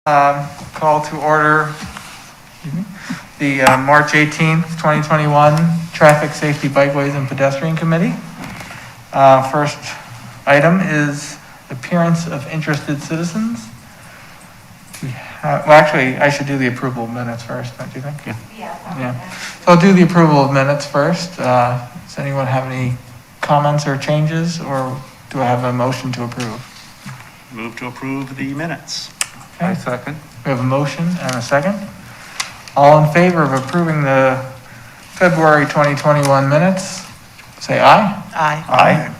Call to order the March 18th, 2021 Traffic Safety Bikeways and Pedestrian Committee. First item is appearance of interested citizens. Well, actually, I should do the approval of minutes first, don't you think? Yeah. So I'll do the approval of minutes first. Does anyone have any comments or changes, or do I have a motion to approve? Move to approve the minutes. Okay. I second. We have a motion and a second. All in favor of approving the February 2021 minutes, say aye. Aye.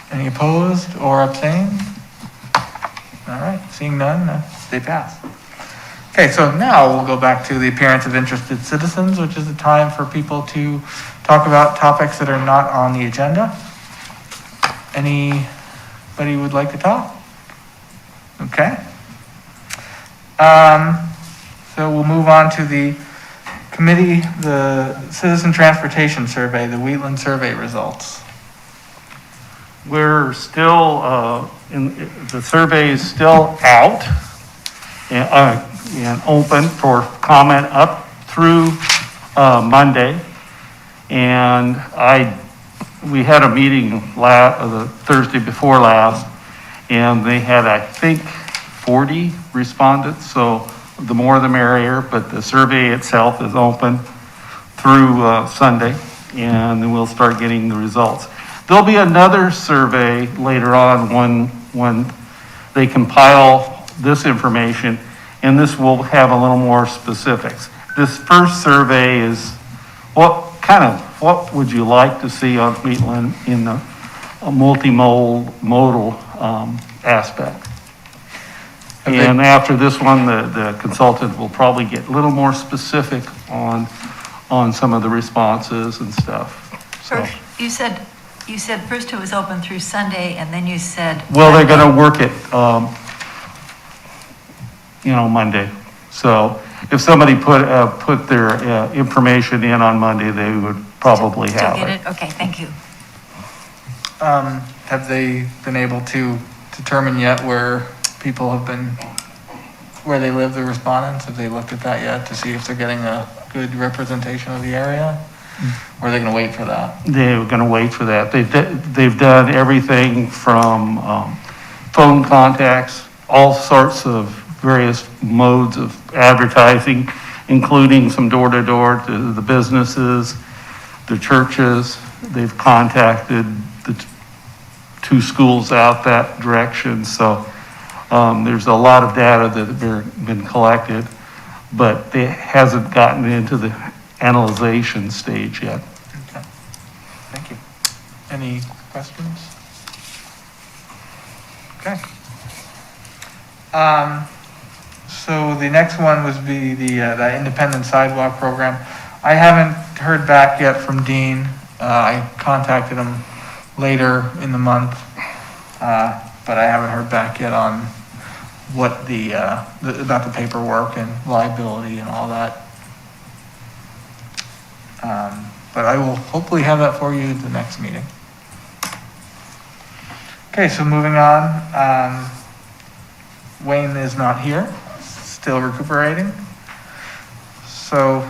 Any opposed or abstained? All right, seeing none, they pass. Okay, so now we'll go back to the appearance of interested citizens, which is the time for people to talk about topics that are not on the agenda. Anybody would like to talk? Okay. So we'll move on to the committee, the Citizen Transportation Survey, the Wheatland Survey results. We're still, the survey is still out and open for comment up through Monday. And we had a meeting the Thursday before last, and they had, I think, 40 respondents, so the more the merrier, but the survey itself is open through Sunday, and then we'll start getting the results. There'll be another survey later on when they compile this information, and this will have a little more specifics. This first survey is what would you like to see on Wheatland in a multimodal aspect. And after this one, the consultant will probably get a little more specific on some of the responses and stuff. So, you said first it was open through Sunday, and then you said. Well, they're going to work it, Monday. So if somebody put their information in on Monday, they would probably have get it. Okay, thank you. Have they been able to determine yet where people have been, where they live, the respondents? Have they looked at that yet to see if they're getting a good representation of the area? Or are they going to wait for that? They're going to wait for that. They've done everything from phone contacts, all sorts of various modes of advertising, including some door-to-door to the businesses, the churches. They've contacted the two schools out that direction. So there's a lot of data that have been collected, but it hasn't gotten into the analyzation stage yet. Okay, thank you. Any questions? Okay. So the next one was the independent sidewalk program. I haven't heard back yet from Dean. I contacted him later in the month, but I haven't heard back yet on what about the paperwork and liability and all that. But I will hopefully have that for you at the next meeting. Okay, so moving on. Wayne is not here, still recuperating. So,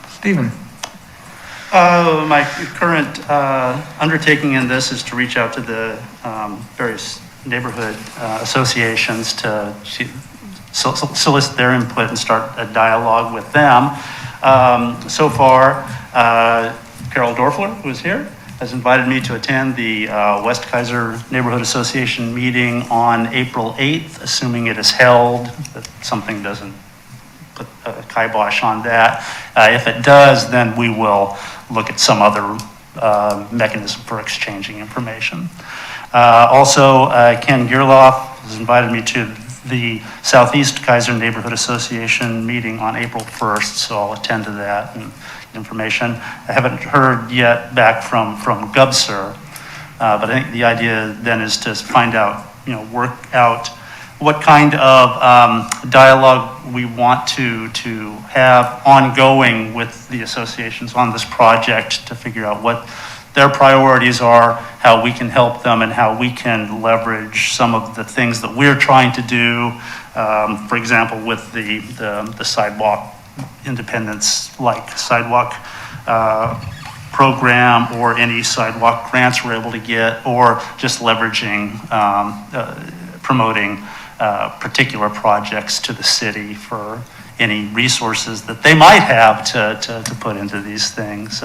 Stephen. My current undertaking in this is to reach out to the various neighborhood associations to solicit their input and start a dialogue with them. So far, Carol Dorfler, who is here, has invited me to attend the West Kaiser Neighborhood Association meeting on April 8th, assuming it is held, that something doesn't put a kibosh on that. If it does, then we will look at some other mechanism for exchanging information. Also, Ken Gerloff has invited me to the Southeast Kaiser Neighborhood Association meeting on April 1st, so I'll attend to that and information. I haven't heard yet back from Gubser, but I think the idea then is to find out, work out what kind of dialogue we want to have ongoing with the associations on this project to figure out what their priorities are, how we can help them, and how we can leverage some of the things that we're trying to do. For example, with the sidewalk independence, like sidewalk program, or any sidewalk grants we're able to get, or just leveraging, promoting particular projects to the city for any resources that they might have to put into these things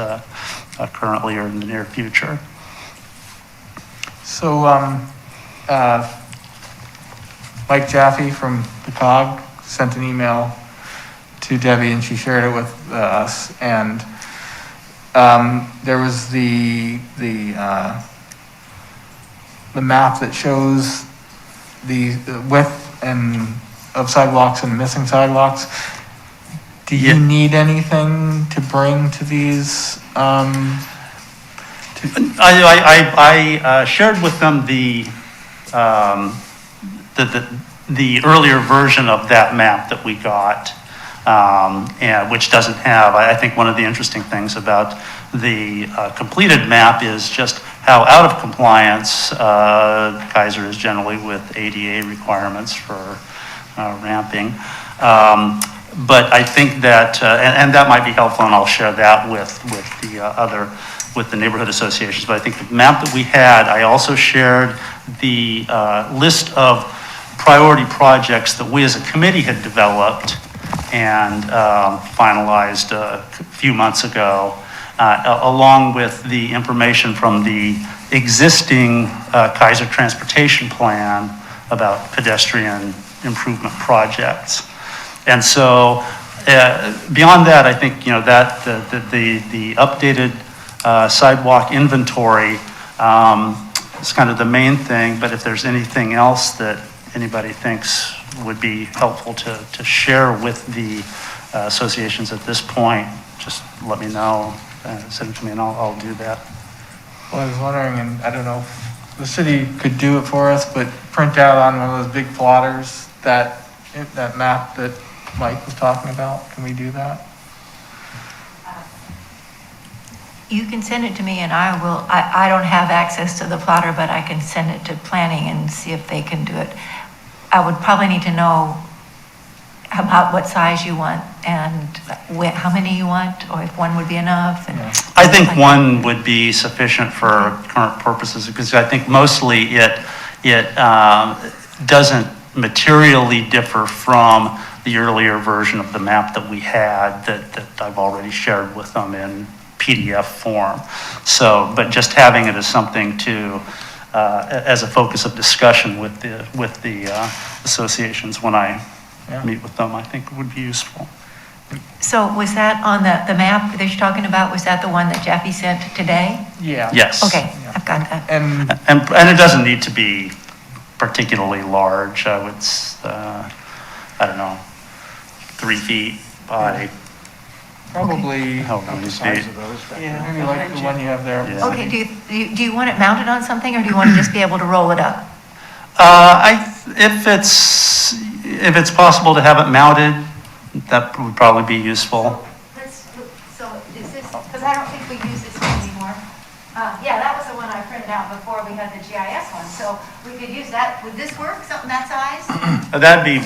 currently or in the near future. So, Mike Jaffe from the COG sent an email to Debbie, and she shared it with us, and there was the map that shows the width and of sidewalks and missing sidewalks. Do you need anything to bring to these? I shared with them the earlier version of that map that we got, and which doesn't have. I think one of the interesting things about the completed map is just how out of compliance Kaiser is generally with ADA requirements for ramping. But I think that, and that might be helpful, and I'll share that with the neighborhood associations. But I think the map that we had, I also shared the list of priority projects that we as a committee had developed and finalized a few months ago, along with the information from the existing Kaiser transportation plan about pedestrian improvement projects. And so beyond that, I think, that the updated sidewalk inventory is kind of the main thing, but if there's anything else that anybody thinks would be helpful to share with the associations at this point, just let me know, send it to me, and I'll do that. Well, I was wondering, and I don't know if the city could do it for us, but print out on one of those big plotters that map that Mike was talking about. Can we do that? You can send it to me and I will. I don't have access to the plotter, but I can send it to planning and see if they can do it. I would probably need to know about what size you want and how many you want, or if one would be enough. And I think one would be sufficient for current purposes, because I think mostly it doesn't materially differ from the earlier version of the map that we had that I've already shared with them in PDF form. So, but just having it as something to, as a focus of discussion with the associations when I meet with them, I think would be useful. So was that on the map that you're talking about? Was that the one that Jaffe sent today? Yeah. Yes. Okay, Yeah. I've got that. And And it doesn't need to be particularly large. I would, I don't know, 3 feet by probably, however many feet. maybe like the one you have there. Yeah. Okay, do you want it mounted on something, or do you want to just be able to roll it up? If it's possible to have it mounted, that would probably be useful. So is this, because I don't think we use this one anymore. Yeah, that was the one I printed out before we had the GIS one, so we could use that. Would this work, something that size? That'd be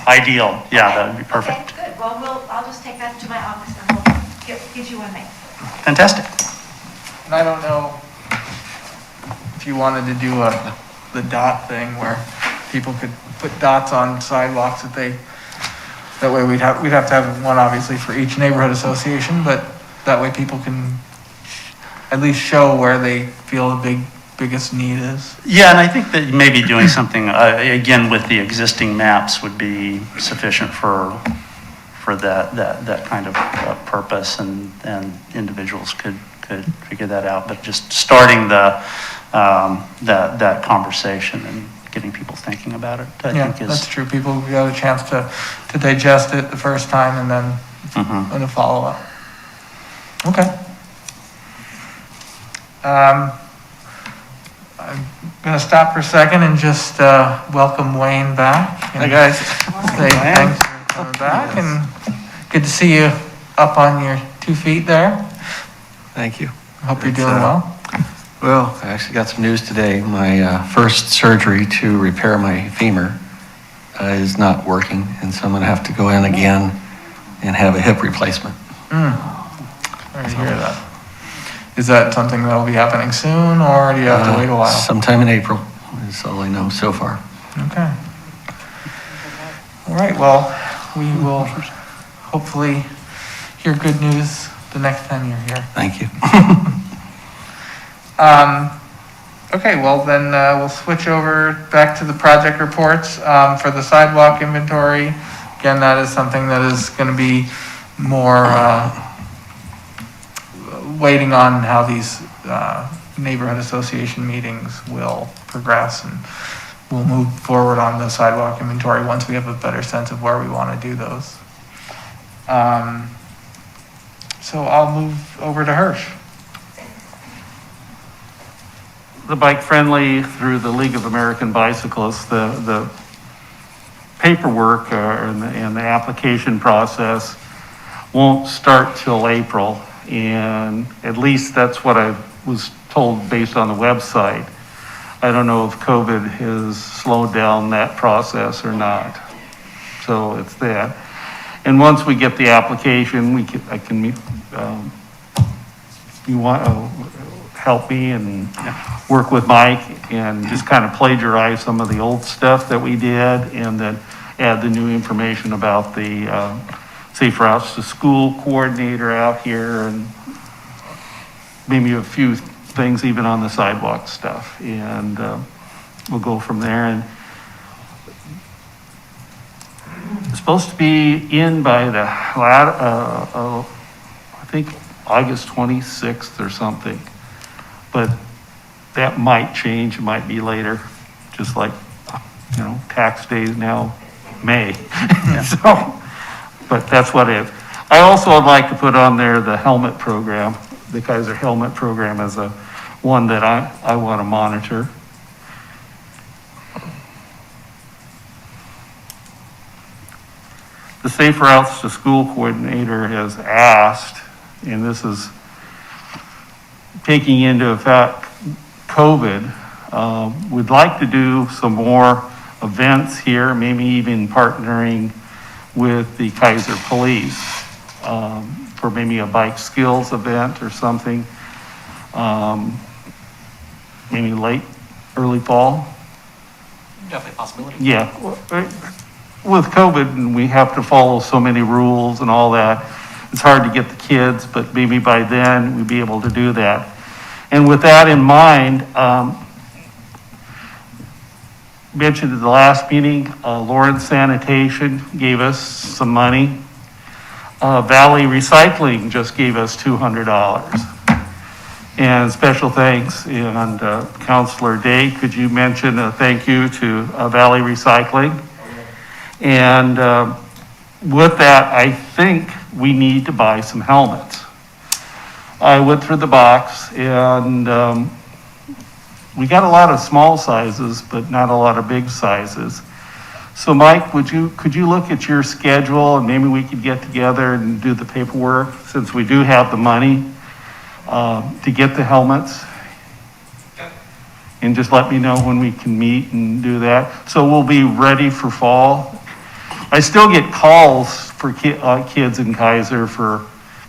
ideal. Yeah, that would be perfect. Okay, good. Well, I'll just take that to my office and we'll get you one made. Fantastic. And I don't know if you wanted to do the dot thing where people could put dots on sidewalks that way we'd have to have one obviously for each neighborhood association, but that way people can at least show where they feel the biggest need is. Yeah, and I think that maybe doing something, again, with the existing maps would be sufficient for that kind of purpose, and individuals could figure that out. But just starting that conversation and getting people thinking about it, I think is... That's true. People got a chance to digest it the first time and then in a follow-up. Okay. I'm going to stop for a second and just welcome Wayne back. Hi, guys. Say thanks for coming back, and good to see you up on your 2 feet there. Thank you. Hope you're doing well. Well, I actually got some news today. My first surgery to repair my femur is not working, and so I'm going to have to go in again and have a hip replacement. Sorry to hear that. Is that something that will be happening soon, or do you have to wait a while? Sometime in April is all I know so far. Okay. All right, well, we will hopefully hear good news the next time you're here. Thank you. Okay, well then we'll switch over back to the project reports for the sidewalk inventory. Again, that is something that is going to be more waiting on how these neighborhood association meetings will progress, and we'll move forward on the sidewalk inventory once we have a better sense of where we want to do those. So I'll move over to Hirsch. The bike friendly through the League of American Bicyclists, the paperwork and the application process won't start till April. And at least that's what I was told based on the website. I don't know if COVID has slowed down that process or not. So it's that. And once we get the application, I can meet, you want to help me and work with Mike and just kind of plagiarize some of the old stuff that we did, and then add the new information about the Safe Routes to School coordinator out here, and maybe a few things even on the sidewalk stuff. And we'll go from there. And it's supposed to be in by the, I think August 26th or something. But that might change, it might be later, just like, tax days now, May. So, but that's what it is. I also would like to put on there the helmet program, the Kaiser helmet program as a one that I want to monitor. The Safe Routes to School coordinator has asked, and this is taking into effect COVID, we'd like to do some more events here, maybe even partnering with the Kaiser Police for maybe a bike skills event or something, maybe early fall. Definitely a possibility. Yeah, with COVID, and we have to follow so many rules and all that, it's hard to get the kids, but maybe by then we'd be able to do that. And with that in mind, mentioned at the last meeting, Lawrence Sanitation gave us some money. Valley Recycling just gave us $200. And special thanks, and Councilor Day, could you mention a thank you to Valley Recycling? And with that, I think we need to buy some helmets. I went through the box, and we got a lot of small sizes, but not a lot of big sizes. So Mike, could you look at your schedule, and maybe we could get together and do the paperwork, since we do have the money to get the helmets? And just let me know when we can meet and do that. So we'll be ready for fall. I still get calls for kids in Kaiser for,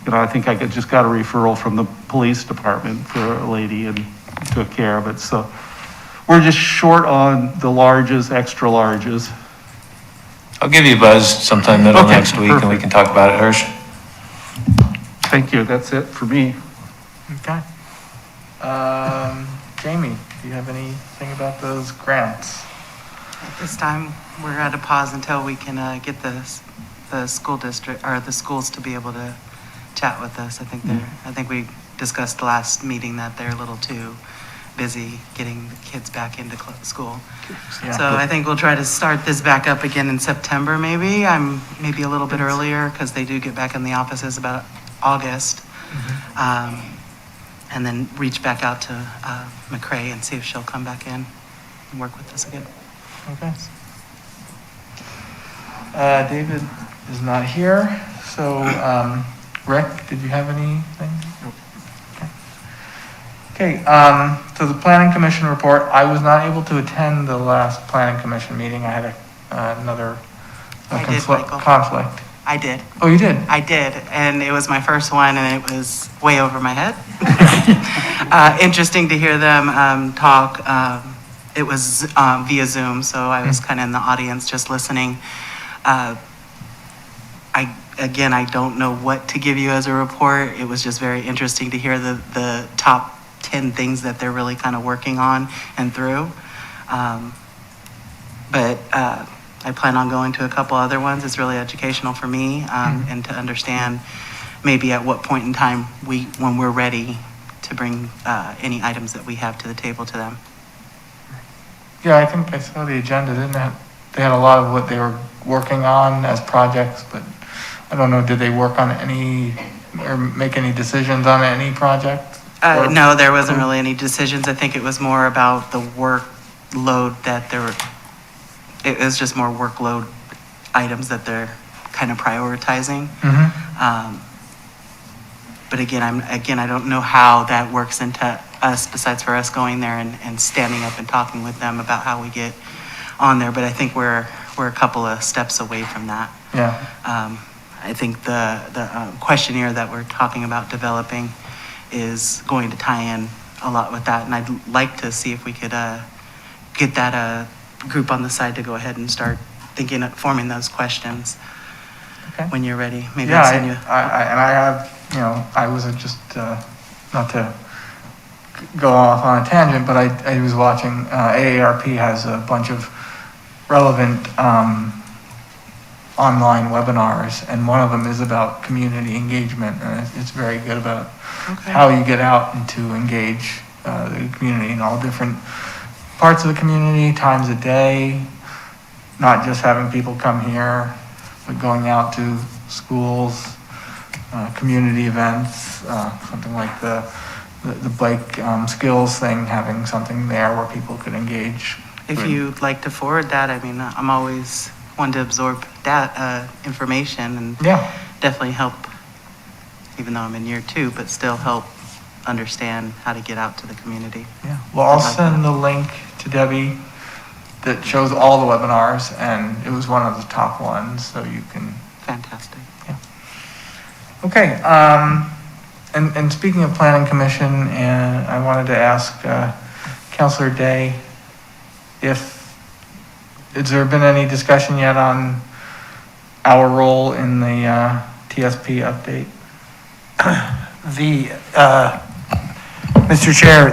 I think I just got a referral from the police department for a lady and took care of it. So we're just short on the larges, extra larges. I'll give you a buzz sometime middle Okay, next week, and we perfect. can talk about it, Hirsch. Thank you, that's it for me. Okay. Jamie, do you have anything about those grants? At this time, we're at a pause until we can get the school district, or the schools to be able to chat with us. I think we discussed last meeting that they're a little too busy getting the kids back into school. Yeah. So I think we'll try to start this back up again in September, maybe. I'm maybe a little bit earlier, because they do get back in the offices about August. And then reach back out to McCrae and see if she'll come back in and work with us again. Okay. David is not here, so Rick, did you have anything? Okay. Okay, so the planning commission report, I was not able to attend the last planning commission meeting. I had another I did, Michael. conflict. I did. Oh, you did? I did, and it was my first one, and it was way over my head. Interesting to hear them talk. It was via Zoom, so I was kind of in the audience just listening. Again, I don't know what to give you as a report. It was just very interesting to hear the top 10 things that they're really kind of working on and through. But I plan on going to a couple other ones. It's really educational for me, and to understand maybe at what point in time when we're ready to bring any items that we have to the table to them. Yeah, I think I saw the agenda, didn't it? They had a lot of what they were working on as projects, but I don't know, did they work on any, or make any decisions on any project? Or- No, there wasn't really any decisions. I think it was more about the workload that it was just more workload items that they're kind of prioritizing. But again, I don't know how that works into us, besides for us going there and standing up and talking with them about how we get on there. But I think we're a couple of steps away from that. Yeah, I think the questionnaire that we're talking about developing is going to tie in a lot with that. And I'd like to see if we could get that group on the side to go ahead and start thinking of forming those questions. Okay. When you're ready. Maybe yeah, I'll send you. I have, I was just, not to go off on a tangent, but I was watching, AARP has a bunch of relevant online webinars, and one of them is about community engagement, and it's very good about how you get out and to engage the community in all different parts of the community, times a day, not just having people come here, but going out to schools, community events, something like the bike skills thing, having something there where people could engage. If you'd like to forward that, I mean, I'm always one to absorb that information and Yeah, definitely help, even though I'm in year 2, but still help understand how to get out to the community. yeah. Well, I'll send the link to Debbie that shows all the webinars, and it was one of the top ones, so you can. Fantastic. Okay, and speaking of planning commission, and I wanted to ask Councilor Day, has there been any discussion yet on our role in the TSP update? Mr. Chair,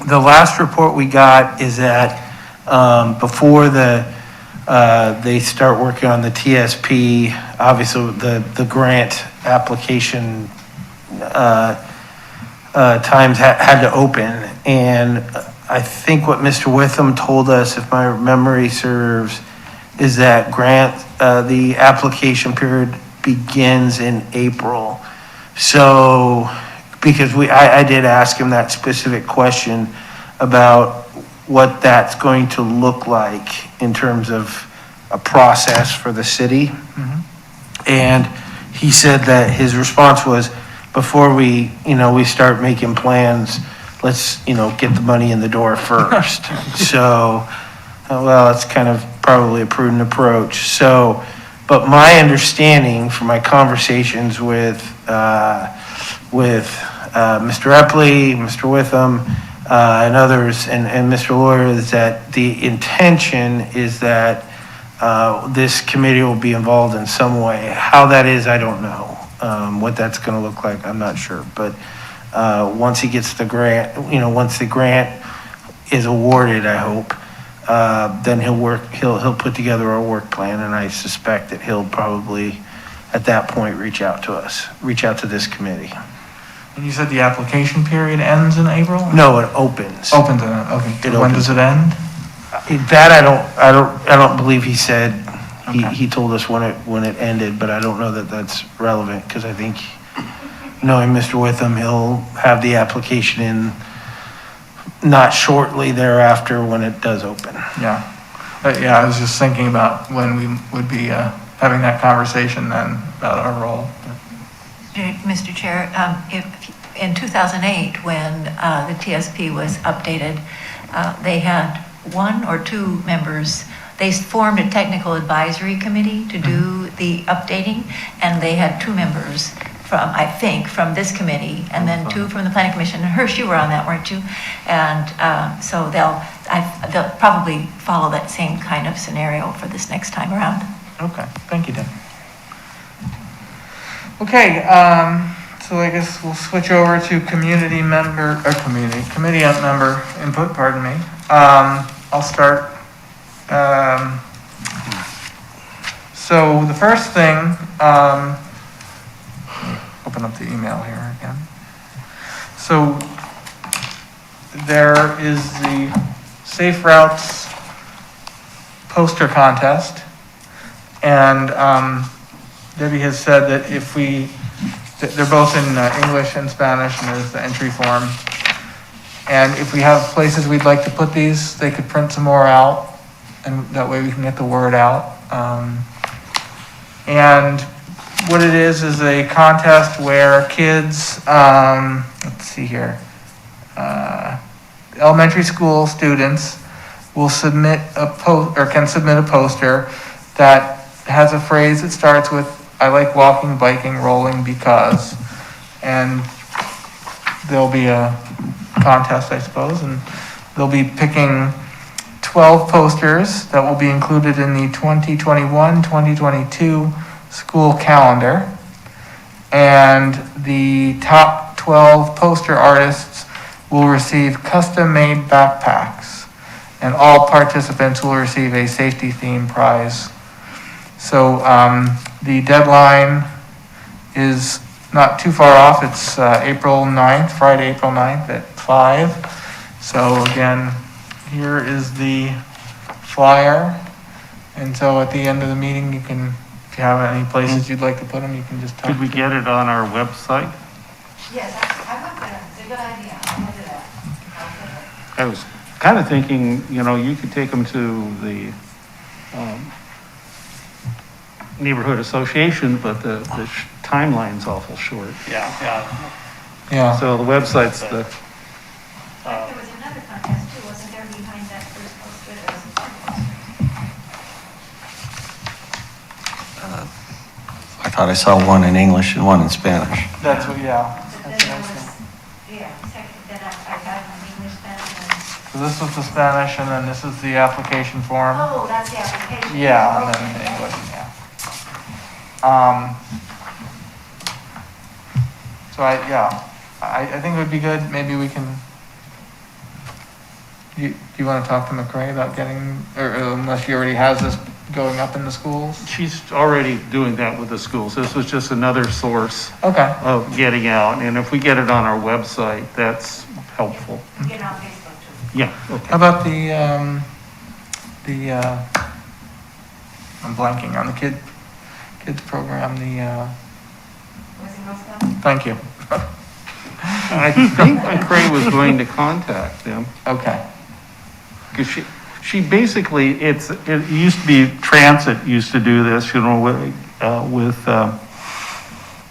the last report we got is that before they start working on the TSP, obviously the grant application times had to open. And I think what Mr. Witham told us, if my memory serves, is that the application period begins in April. So, because I did ask him that specific question about what that's going to look like in terms of a process for the city. And he said that his response was, before we start making plans, let's, get the money in the door first. So, well, it's kind of probably a prudent approach. So, but my understanding from my conversations with Mr. Epley, Mr. Witham, and others, and Mr. Lawyer, is that the intention is that this committee will be involved in some way. How that is, I don't know. What that's going to look like, I'm not sure. But once he gets the grant, once the grant is awarded, I hope, then he'll put together a work plan, and I suspect that he'll probably at that point reach out to this committee. And you said the application period ends in April? No, it opens. Opens in, okay. It When opens. does it end? That I don't believe he said. Okay. He told us when it ended, but I don't know that that's relevant, because I think, knowing Mr. Witham, he'll have the application in not shortly thereafter when it does open. Yeah. Yeah, I was just thinking about when we would be having that conversation then about our role. Mr. Chair, in 2008, when the TSP was updated, they had one or two members. They formed a technical advisory committee to do the updating, and they had two members from, I think, from this committee, and then two from the planning commission. And Hirsch, you were on that, weren't you? And so they'll probably follow that same kind of scenario for this next time around. Okay, thank you, Deb. Okay, so I guess we'll switch over to committee member input, pardon me. I'll start. So the first thing, open up the email here again. So there is the Safe Routes poster contest. And Debbie has said that if they're both in English and Spanish, and there's the entry form. And if we have places we'd like to put these, they could print some more out, and that way we can get the word out. And what it is a contest where kids, let's see here, elementary school students will submit can submit a poster that has a phrase that starts with, "I like walking, biking, rolling because," and there'll be a contest, I suppose, and they'll be picking 12 posters that will be included in the 2021-2022 school calendar, and the top 12 poster artists will receive custom-made backpacks, and all participants will receive a safety theme prize. So the deadline is not too far off. It's April 9th, Friday, April 9th at 5. So again, here is the flyer. And so at the end of the meeting, you can, if you have any places you'd like to put them, you can just talk. Could we get it on our website? Yes, I want that. It's a good idea. I'll do that. I was kind of thinking, you could take them to the neighborhood association, but the timeline's awful short. Yeah. Yeah. So the website's the, There was another contest too, wasn't there, behind that first poster? There was a second poster. I thought I saw one in English and one in Spanish. That's what, yeah. But That's then what I there see. was, second, then I got an English, Spanish, So this was the Spanish, and then this is the application form. oh, that's the application. Yeah, and Okay. then the English, yeah. So I think it would be good, maybe we can, do you want to talk to McCray about getting, or unless she already has this going up in the schools? she's already doing that with the schools. This was just another source Okay, of getting out, and if we get it on our website, that's helpful. Get it on Facebook too. Yeah, how okay. about I'm blanking on the kids program, Was it Girl Scout? thank you. I think McCray was going to contact them. Okay, Because she basically, it used to be Transit used to do this, with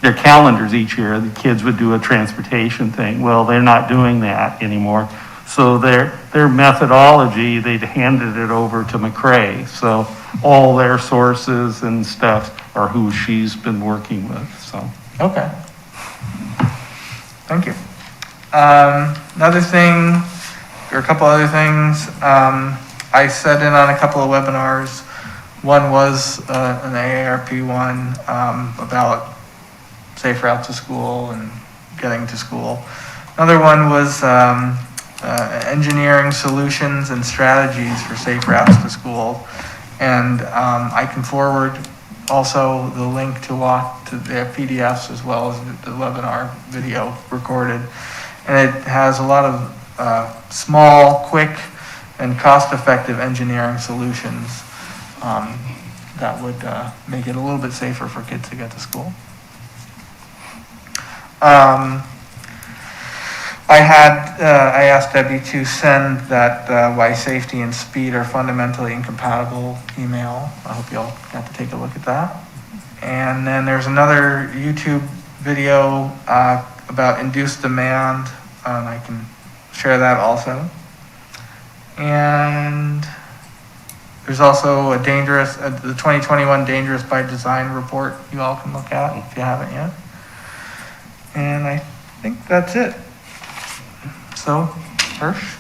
their calendars each year. The kids would do a transportation thing. Well, they're not doing that anymore. So their methodology, they'd handed it over to McCray. So all their sources and stuff are who she's been working with, so. okay. Thank you. Another thing, or a couple other things, I sat in on a couple of webinars. One was an AARP one about safe routes to school and getting to school. Another one was engineering solutions and strategies for safe routes to school. And I can forward also the link to their PDFs as well as the webinar video recorded. And it has a lot of small, quick, and cost-effective engineering solutions that would make it a little bit safer for kids to get to school. I asked Debbie to send that why safety and speed are fundamentally incompatible email. I hope y'all got to take a look at that. And then there's another YouTube video about induced demand, and I can share that also. And there's also a the 2021 Dangerous by Design report you all can look at if you haven't yet. And I think that's it. So, Hirsch?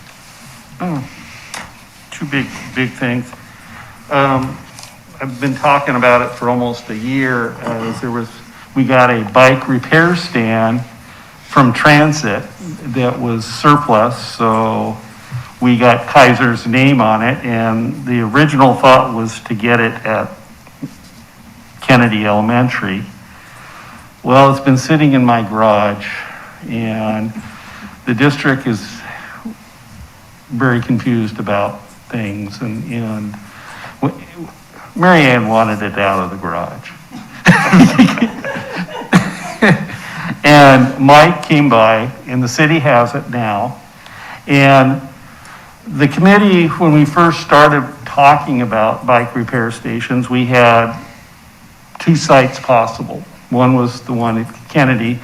Two big things. I've been talking about it for almost a year. We got a bike repair stand from Transit that was surplus, so we got Kaiser's name on it, and the original thought was to get it at Kennedy Elementary. Well, it's been sitting in my garage, and the district is very confused about things, and Mary Ann wanted it out of the garage. And Mike came by, and the city has it now. And the committee, when we first started talking about bike repair stations, we had 2 sites possible. One was the one at Kennedy,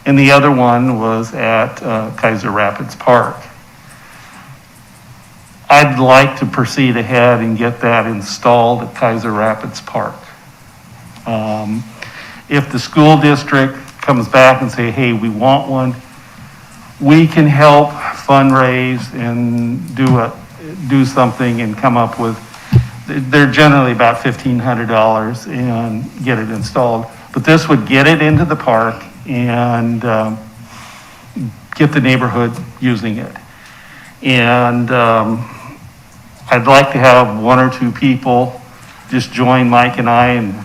and the other one was at Kaiser Rapids Park. I'd like to proceed ahead and get that installed at Kaiser Rapids Park. If the school district comes back and say, hey, we want one, we can help fundraise and do something and come up with, they're generally about $1,500 and get it installed. But this would get it into the park and get the neighborhood using it. And I'd like to have 1 or 2 people just join Mike and I in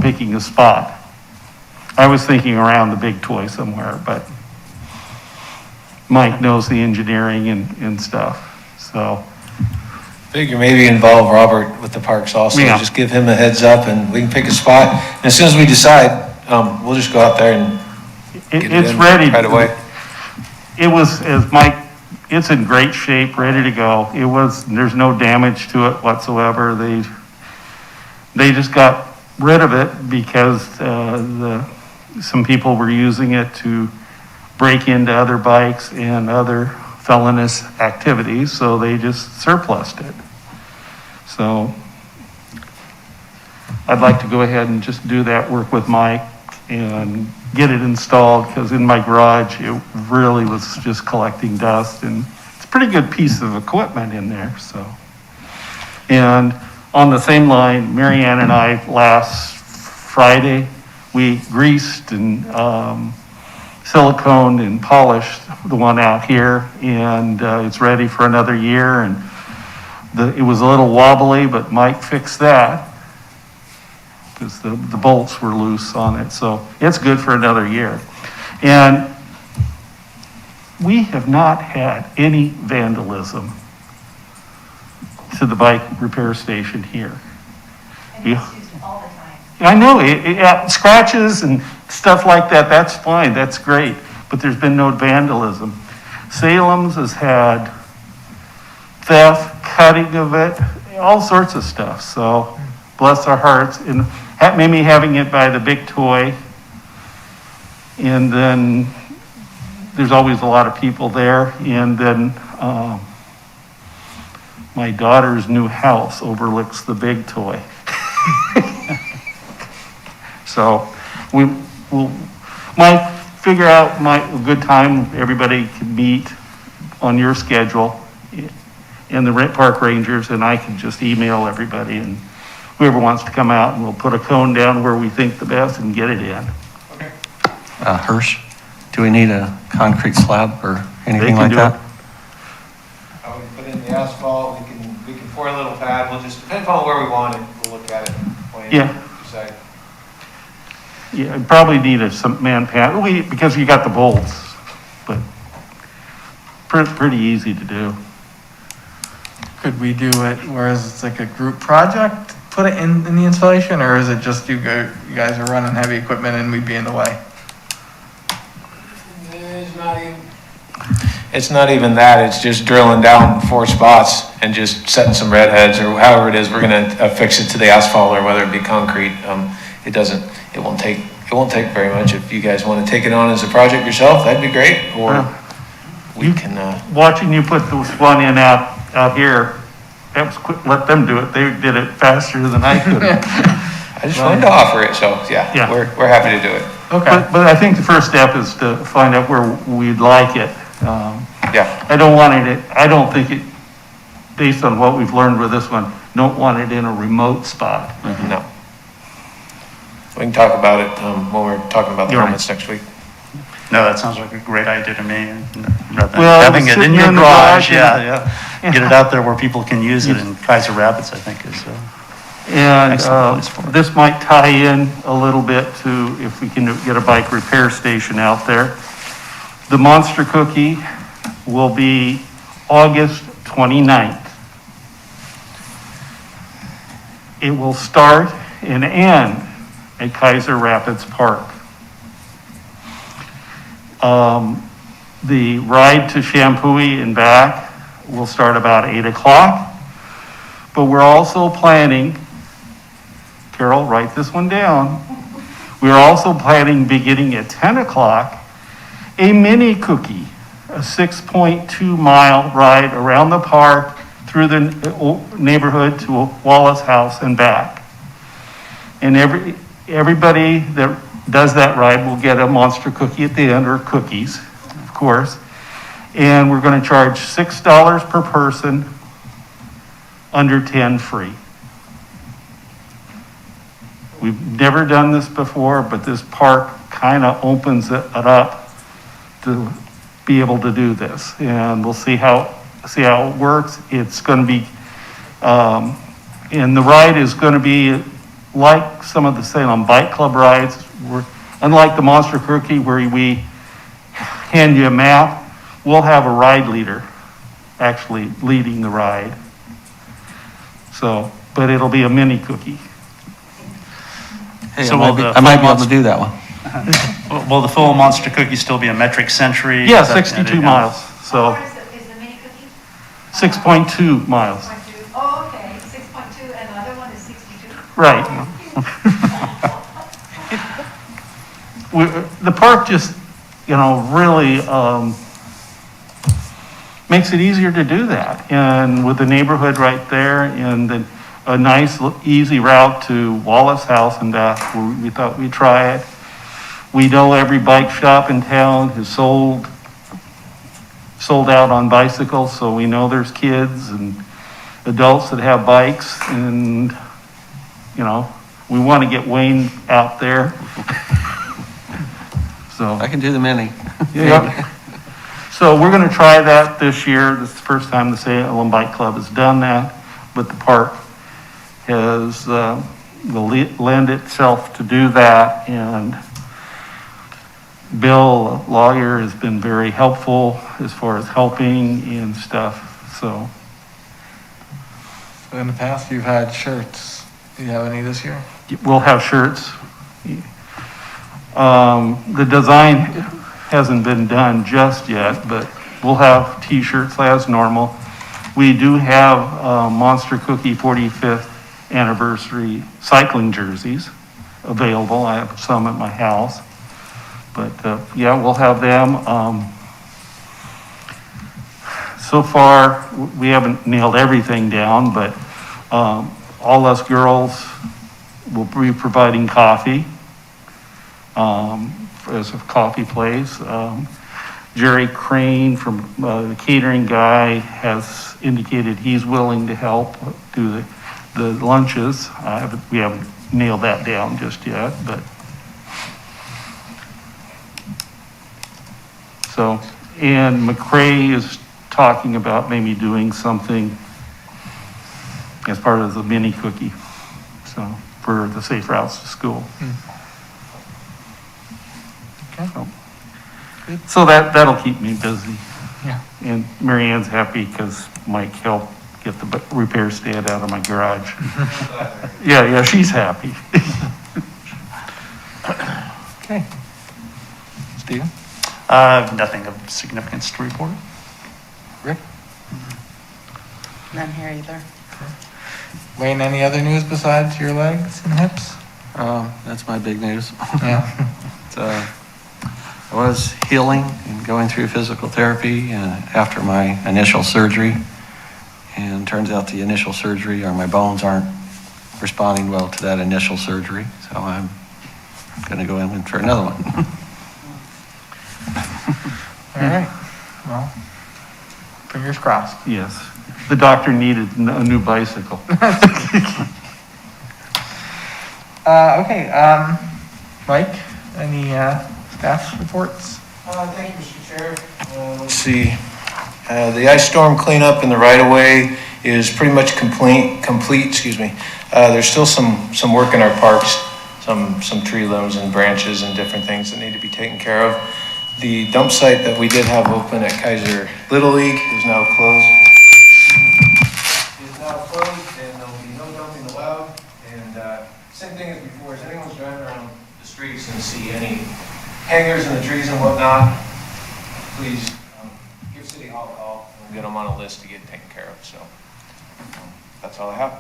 picking a spot. I was thinking around the big toy somewhere, but Mike knows the engineering and stuff, so. Figure maybe involve Robert with the parks also. Yeah. Just give him a heads up and we can pick a spot. And as soon as we decide, we'll just go out there and get it It's in ready. right away. It was, as Mike, it's in great shape, ready to go. There's no damage to it whatsoever. They just got rid of it because some people were using it to break into other bikes and other felonious activities, so they just surplused it. So I'd like to go ahead and just do that work with Mike and get it installed, because in my garage, it really was just collecting dust, and it's a pretty good piece of equipment in there, so. And on the same line, Mary Ann and I, last Friday, we greased and siliconed and polished the one out here, and it's ready for another year. And it was a little wobbly, but Mike fixed that because the bolts were loose on it, so it's good for another year. And we have not had any vandalism to the bike repair station here. And it's used all the time. I know, scratches and stuff like that, that's fine, that's great, but there's been no vandalism. Salem's has had theft, cutting of it, all sorts of stuff, so bless our hearts. And maybe having it by the big toy, and then there's always a lot of people there, and then my daughter's new house overlooks the big toy. So Mike, figure out a good time everybody can meet on your schedule, and the park rangers, and I can just email everybody, and whoever wants to come out, and we'll put a cone down where we think the best and get it in. Hirsch, do we need a concrete slab or anything like do that? I would put in the asphalt, we can pour a little pad, we'll just, depending on where we want it, we'll look at it. Decide. Yeah, I'd probably need a man pad, because you got the bolts, but pretty easy to do. Could we do it whereas it's like a group project, put it in the installation, or is it just you guys are running heavy equipment and we'd be in the way? It's not even that, it's just drilling down 4 spots and just setting some red heads, or however it is we're gonna affix it to the asphalt, or whether it be concrete. It won't take it won't take very much. If you guys want to take it on as a project yourself, that'd be great, or we can, Watching you put this one in out here, that was quick, let them do it. They did it faster than I could. I just wanted to offer it, so Yeah. yeah, we're happy to do it. Okay. But I think the first step is to find out where we'd like it. Yeah, I don't think it, based on what we've learned with this one, don't want it in a remote spot. no. We can talk about it when we're talking about the You're right. helmets next week. No, that sounds like a great idea to me, rather than Well, having it in sitting your in the garage, garage yeah. Get it out there where people can use it, and Kaiser Rapids, I think, is, And Excellent place for it. this might tie in a little bit to if we can get a bike repair station out there. The Monster Cookie will be August 29th. It will start and end at Kaiser Rapids Park. The ride to Shampooey and back will start about 8 o'clock, but we're also planning, Carol, write this one down. We're also planning, beginning at 10 o'clock, a mini cookie, a 6.2 mile ride around the park through the neighborhood to Wallace House and back. And everybody that does that ride will get a monster cookie at the end, or cookies, of course. And we're going to charge $6 per person, under 10 free. We've never done this before, but this park kind of opens it up to be able to do this. And we'll see how it works. It's going to be, and the ride is going to be like some of the Salem Bike Club rides. Unlike the Monster Cookie where we hand you a map, we'll have a ride leader actually leading the ride. So, but it'll be a mini cookie. Hey, So I might be able to do that one. will the full Monster Cookie still be a metric century? Yeah, Is that- 62 miles, so Is the mini cookie? 6.2 miles. 6.2. Oh, okay, 6.2, and the other one is 62? Right. The park just, really makes it easier to do that. And with the neighborhood right there and a nice, easy route to Wallace House and back, we thought we'd try it. We know every bike shop in town has sold out on bicycles, so we know there's kids and adults that have bikes, and, we want to get Wayne out there. So. I can do the mini. Yeah. So we're going to try that this year. This is the first time the Salem Bike Club has done that, but the park will lend itself to do that. And Bill, a lawyer, has been very helpful as far as helping and stuff, so. In the past, you've had shirts. Do you have any this year? We'll have shirts. The design hasn't been done just yet, but we'll have t-shirts as normal. We do have Monster Cookie 45th anniversary cycling jerseys available. I have some at my house, but yeah, we'll have them. So far, we haven't nailed everything down, but all us girls will be providing coffee as a coffee place. Jerry Crane from the catering guy has indicated he's willing to help do the lunches. We haven't nailed that down just yet, but so, and McCrae is talking about maybe doing something as part of the mini cookie, so, for the safe routes to school. Okay. So that'll keep me busy. Yeah. And Mary Ann's happy because Mike helped get the repair stand out of my garage. Yeah, she's happy. Okay. Steven? Nothing of significance to report. Rick? None here either. Wayne, any other news besides your legs and hips? That's my big news. Yeah. I was healing and going through physical therapy after my initial surgery. And turns out the initial surgery, or my bones aren't responding well to that initial surgery. So I'm going to go in for another one. All right, well, fingers crossed. Yes. The doctor needed a new bicycle. Okay, Mike, any staff reports? Thank you, Mr. Chair. Let's see. The ice storm cleanup in the right-of-way is pretty much complete, excuse me. There's still some work in our parks, some tree limbs and branches and different things that need to be taken care of. The dump site that we did have open at Kaiser Little League is now closed. And there'll be no dumping allowed. And same thing as before, if anyone's driving around the streets and see any hangers in the trees and whatnot, please give City Hall a call and get them on a list to get taken care of. So that's all I have.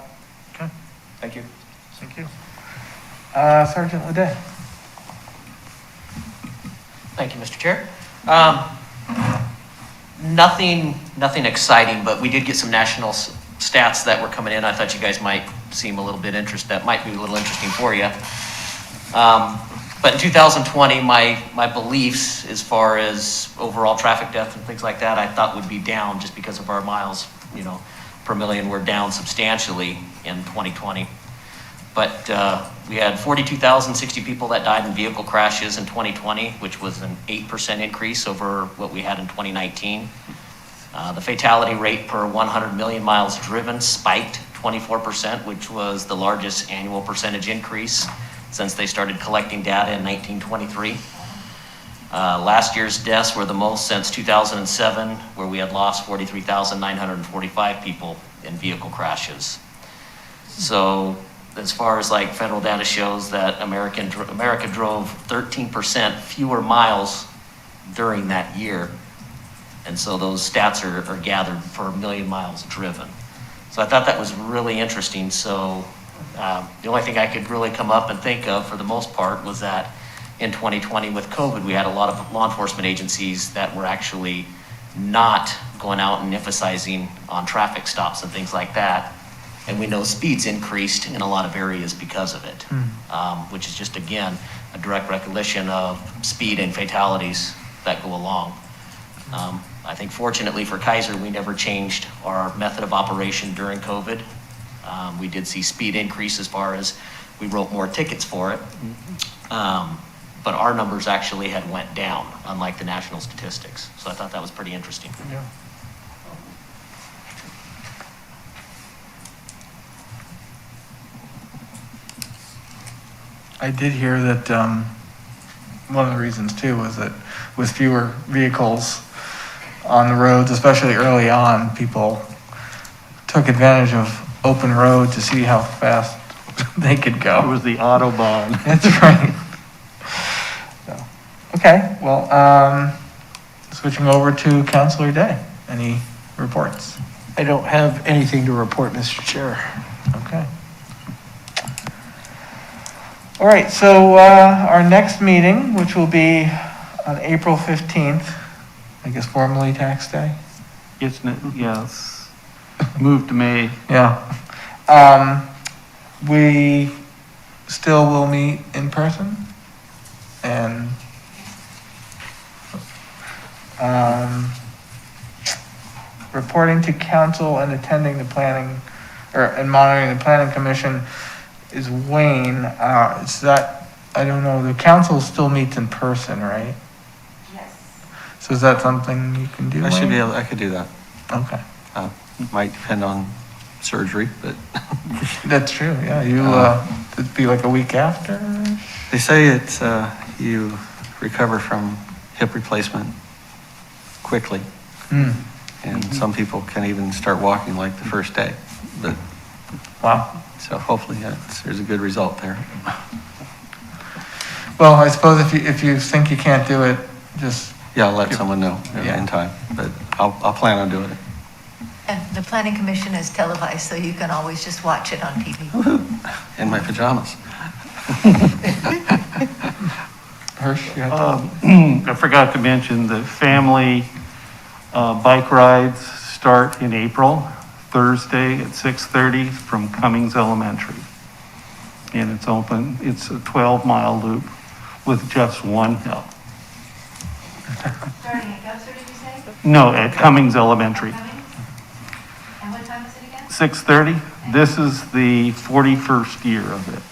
Okay. Thank you. Thank you. Sergeant Ledet. Thank you, Mr. Chair. Nothing exciting, but we did get some national stats that were coming in. I thought you guys might seem a little bit that might be a little interesting for you. But in 2020, my beliefs as far as overall traffic deaths and things like that, I thought would be down just because of our miles, per million were down substantially in 2020. But we had 42,060 people that died in vehicle crashes in 2020, which was an 8% increase over what we had in 2019. The fatality rate per 100 million miles driven spiked 24%, which was the largest annual percentage increase since they started collecting data in 1923. Last year's deaths were the most since 2007, where we had lost 43,945 people in vehicle crashes. So as far as like federal data shows that America drove 13% fewer miles during that year. And so those stats are gathered per million miles driven. So I thought that was really interesting. So the only thing I could really come up and think of for the most part was that in 2020 with COVID, we had a lot of law enforcement agencies that were actually not going out and emphasizing on traffic stops and things like that. And we know speeds increased in a lot of areas because of it, which is just, again, a direct recollection of speed and fatalities that go along. I think fortunately for Kaiser, we never changed our method of operation during COVID. We did see speed increase as far as we wrote more tickets for it. But our numbers actually had went down, unlike the national statistics. So I thought that was pretty interesting. Yeah. I did hear that one of the reasons too was that with fewer vehicles on the roads, especially early on, people took advantage of open road to see how fast they could go. It was the Autobahn. That's right. So, okay, well, switching over to Councilor Day. Any reports? I don't have anything to report, Mr. Chair. Okay. All right, so our next meeting, which will be on April 15th, I guess formally tax day? Isn't it? Yes. Moved to May. Yeah. We still will meet in person and reporting to council and attending the planning and monitoring the planning commission is Wayne. Is that, I don't know, the council still meets in person, right? Yes. So is that something you can do, I should be Wayne? I could do that. Okay. Might depend on surgery, but That's true, yeah. You, it'd be like a week after? they say it's, you recover from hip replacement quickly. And some people can even start walking like the first day. But Wow. so hopefully there's a good result there. Well, I suppose if you think you can't do it, just, Yeah, I'll let someone know Yeah. in time, but I'll plan on doing it. And the planning commission is televised, so you can always just watch it on TV. In my pajamas. Hirsch, you had I forgot to mention the family bike rides start in April, Thursday at 6:30 from Cummings Elementary. And it's open, it's a 12-mile loop with just one hill. Starting at Keizer, did you say? No, at Cummings Elementary, And what time is it again? 6:30. This is the 41st year of it.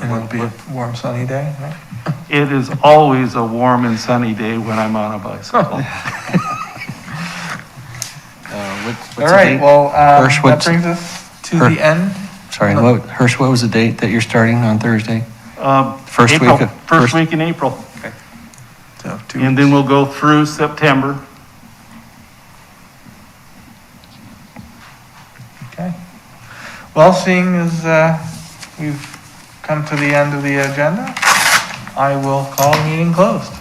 And it'll be a warm sunny day, right? It is always a warm and sunny day when I'm on a bicycle. What's All the right, date? well, Hirsch, that what's- brings us to Hirsch. the end. Sorry, Hirsch, what was the date that you're starting on Thursday? First April, week of- First week in April. So 2 And then we'll go through September. Okay. Well, seeing as we've come to the end of the agenda, I will call the meeting closed.